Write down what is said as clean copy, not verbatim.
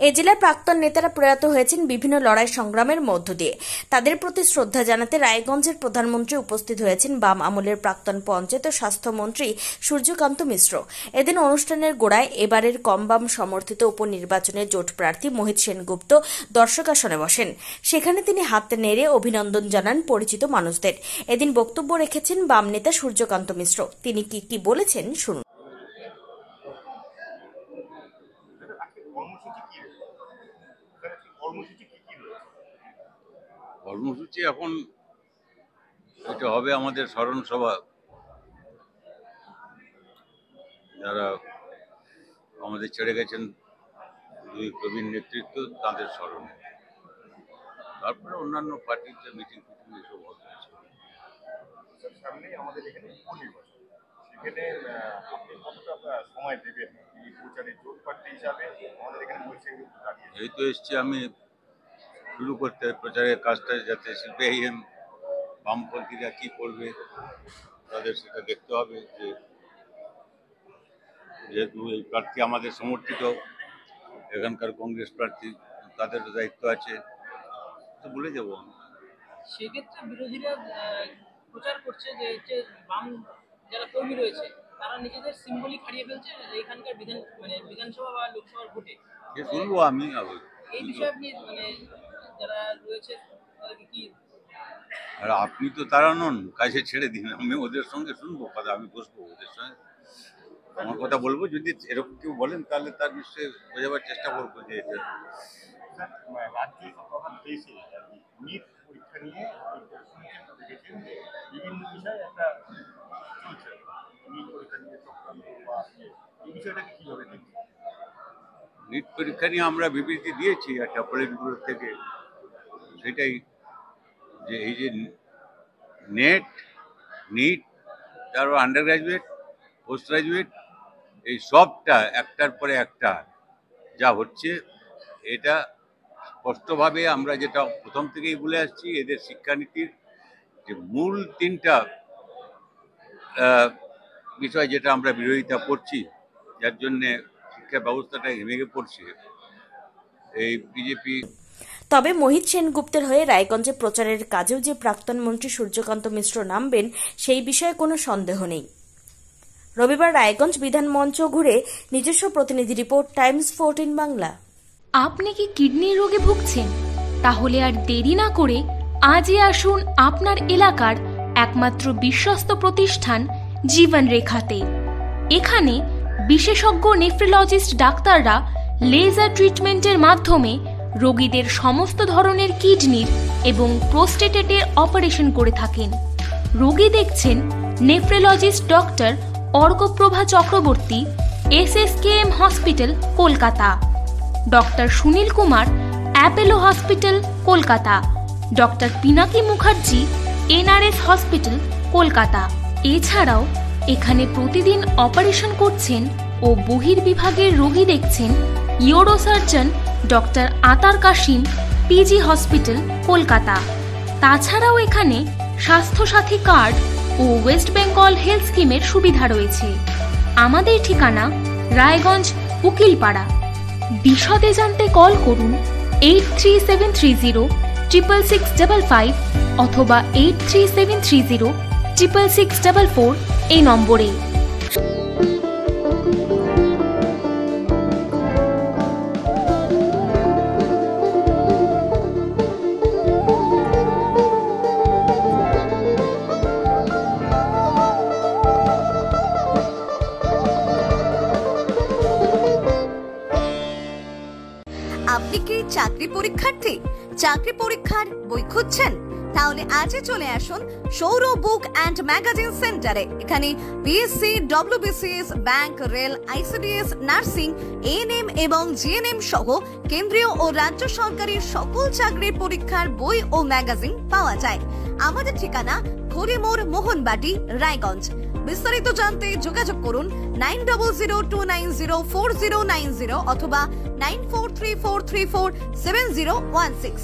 এ জেলার প্রাক্তন নেতারা প্রয়াত হয়েছেন বিভিন্ন লড়াই সংগ্রামের মধ্য দিয়ে। তাদের প্রতি শ্রদ্ধা জানাতে রায়গঞ্জের প্রধানমন্ত্রী উপস্থিত হয়েছেন বাম আমলের প্রাক্তন পঞ্চায়েত ও স্বাস্থ্যমন্ত্রী সূর্যকান্ত মিশ্র। এদিন অনুষ্ঠানের গোড়ায় এবারের কম বাম সমর্থিত উপনির্বাচনের জোট প্রার্থী মোহিত সেনগুপ্ত দর্শক আসনে বসেন। সেখানে তিনি হাত নেড়ে অভিনন্দন জানান পরিচিত মানুষদের। এদিন বক্তব্য রেখেছেন বাম নেতা সূর্যকান্ত মিশ্র। তিনি কি বলেছেন শুনুন। কর্মসূচি এখন এটা হবে আমাদের স্মরণ সভা, যারা আমাদের ছেড়ে গেছেন দুই প্রবীণ নেতৃত্ব, তাদের স্মরণে। তারপরে অন্যান্য পার্টির যে মিটিং ফিটিং এসব হবে। সামনেই আমাদের এখানে উপনির্বাচন, সেখানে আপনি কতটা সময় দেবেন এই প্রচারে জোট প্রার্থী হিসাবে? আমাদের এখানে এই তো এসছি আমি শুরু করতে প্রচারের কাজটা, যাতে সিপিআইএম বামপন্থীরা কি করবে তাদের সেটা দেখতে হবে। যে যেহেতু এই প্রার্থী আমাদের সমর্থিত, এখানকার কংগ্রেস প্রার্থী, তাদের দায়িত্ব আছে, তো বলে যাবো। সেক্ষেত্রে বিরোধীরা প্রচার করছে যে বাম যারা কর্মী রয়েছে তারা নিজেদের সিম্বলিক হারিয়ে ফেলছে এখানকার বিধানসভা বা লোকসভার ভোটে। শুনবো আমি এই বিষয়ে আপনি যারা রয়েছে তাদেরকে কি? আর আপনি তো তারা নন, কাজে ছেড়ে দিন। আমি ওদের সঙ্গে শুনবো কথা, আমি বসবো ওদের সঙ্গে, আমার কথা বলবো। যদি এরকম কেউ বলেন তাহলে তার নিশ্চয়ই বোঝাবার চেষ্টা করবো যে এটা রাজ্যে দেশে নিট পরীক্ষা নিয়ে দেখেছেন যে বিভিন্ন বিষয়ে একটা চলছে। নিট পরীক্ষা নিয়ে এই বিষয়টাকে কিভাবে দেখছেন? নিট পরীক্ষা নিয়ে আমরা বিবৃতি দিয়েছি একটা পলিট ব্যুরো থেকে। সেটাই যে এই যে নিট, তারপর আন্ডার গ্রাজুয়েট, পোস্ট গ্রাজুয়েট, এই সবটা একটার পরে একটা যা হচ্ছে, এটা স্পষ্টভাবে আমরা যেটা প্রথম থেকেই বলে আসছি, এদের শিক্ষানীতির যে মূল তিনটা বিষয় যেটা আমরা বিরোধিতা করছি, যার জন্যে শিক্ষা ব্যবস্থাটা ভেঙে পড়ছে, এই বিজেপি। তবে মোহিত সেনগুপ্তের হয়ে রায়গঞ্জে প্রচারের কাজেও যে প্রাক্তন মন্ত্রী সূর্যকান্ত মিশ্র নামবেন, সেই বিষয়ে কোনো সন্দেহ নেই। রবিবার রায়গঞ্জ বিধান মঞ্চ ঘুরে নিজস্ব প্রতিনিধি রিপোর্ট, টাইমস 14 বাংলা। আপনি কি কিডনি রোগে ভুগছেন? তাহলে আর দেরি না করে আজই আসুন আপনার এলাকার একমাত্র বিশ্বস্ত প্রতিষ্ঠান জীবন রেখাতে। এখানে বিশেষজ্ঞ নেফ্রোলজিস্ট ডাক্তাররা লেজার ট্রিটমেন্টের মাধ্যমে রোগীদের সমস্ত ধরনের কিডনির এবং প্রোস্টেটের অপারেশন করে থাকেন। রোগী দেখছেন nephrologist doctor Arkaprava Chakraborty, SSKM hospital, Kolkata; doctor Sunil Kumar, Apollo hospital, Kolkata; doctor Pinaki Mukherjee, NRS hospital, Kolkata. এছাড়াও এখানে প্রতিদিন অপারেশন করছেন ও বহির্বিভাগের রোগী দেখছেন ইউরোসার্জন ডক্টর আতার কাশিম, PG হসপিটাল, কলকাতা। তাছাড়াও এখানে স্বাস্থ্যসাথী কার্ড ও ওয়েস্ট বেঙ্গল হেলথ স্কিমের সুবিধা রয়েছে। আমাদের ঠিকানা রায়গঞ্জ, উকিলপাড়া। বিশদে জানতে কল করুন 8373066655 অথবা 8373066644 এই নম্বরে। আপনি কি চাকরি পরীক্ষার্থী? চাকরি পরীক্ষার বই খুঁজছেন? তাহলে আজই চলে আসুন সৌর বুক অ্যান্ড ম্যাগাজিন সেন্টারে। এখানে BSc, WBCS, bank, rail, ICDS, nursing, ANM এবং GNM সহ কেন্দ্রীয় ও রাজ্য সরকারের সকল চাকরির পরীক্ষার বই ও ম্যাগাজিন পাওয়া যায়। আমাদের ঠিকানা খড়িমোড়, মোহনবাটি, রায়গঞ্জ। বিস্তারিত জানতে যোগাযোগ করুন 9002904090 অথবা 9434347016।